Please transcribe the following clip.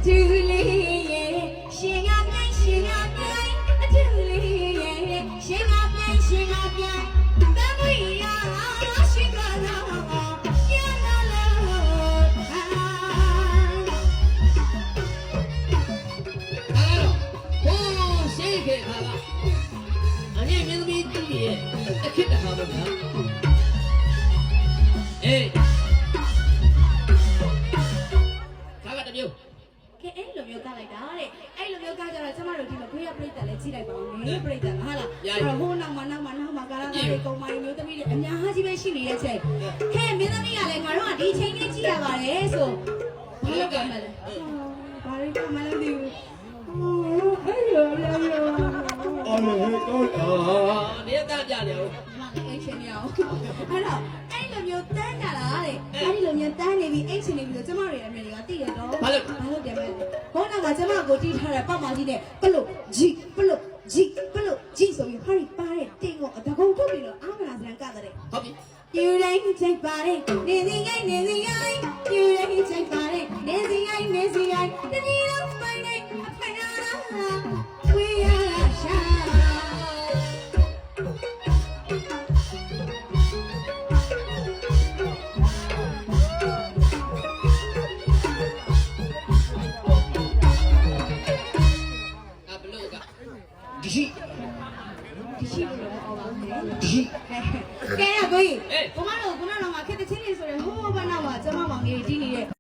တူလေးရဲ့ရှင်ကပြိုင်ရှင်ကပြိုင်အတူလေးရဲ့ရှင်ကပြိုင်ရှင်ကပြိုင်တမွေရရှင်ကလာရလာလာအနေမင်းသမီးတူရဲ့အခက်တဟာပေါ့ဗျာအေးကာကတမျိုး ကဲအဲ့လိုမျိုးကလိုက်တာတဲ့အဲ့လိုမျိုးကကြတော့ကျမတို့ဒီမှာခွေးရပြိတ္တလည်းကြည့်လိုက်ပါဦးမယ်ပြိတ္တဟာလားအဲ့တော့ဟိုနောက်မှာကာလာတွေကုံမိုင်းမျိုးသမီးတွေအများကြီးပဲရှိနေတဲ့ချိန်ဟဲ့မင်းသမီးကလည်းငါတို့ကဒီချိန်လေးကြည့်ရပါတယ်ဆိုဘာလို့ကမလဲဘာလို့ကမလဲဒီအဲ့လိုလည်းအော်လေတော့နေတတ်ကြတယ်ဟုတ် မအိတ်ရှင်ရအောင်အဲ့တော့အဲ့လိုမျိုးတန်းကြတာတဲ့အဲ့ဒီလိုမျိုးတန်းနေပြီးအိတ်ရှင်နေပြီးတော့ကျမတို့ရဲ့အမေတွေကသိရတော့ဘာလို့တယ်မလဲဘောနာကကျမကိုတီးထားတဲ့ပတ်မကြီးနဲ့ပလုတ်ဂျီပလုတ်ဂျီပလုတ်ဂျီဆိုပြီးဟာရီပါတဲ့တင်းကိုအတကုံထုတ်ပြီးတော့အာမနာစံကတဲ့ဟုတ်ပြီယူတိုင်းချိုက်ပါတယ်နေစီကိုင်းနေစီကိုင်းယူတိုင်းချိုက်ပါတယ်နေစီကိုင်းနေစီကိုင်းတတိယမိုင်းနဲ့အဖေရတာဝေးရရှာဒီရှိဒီရှိလို့ဟောပါမယ်ဒီရှိကဲရကိုကြီးဘုမတို့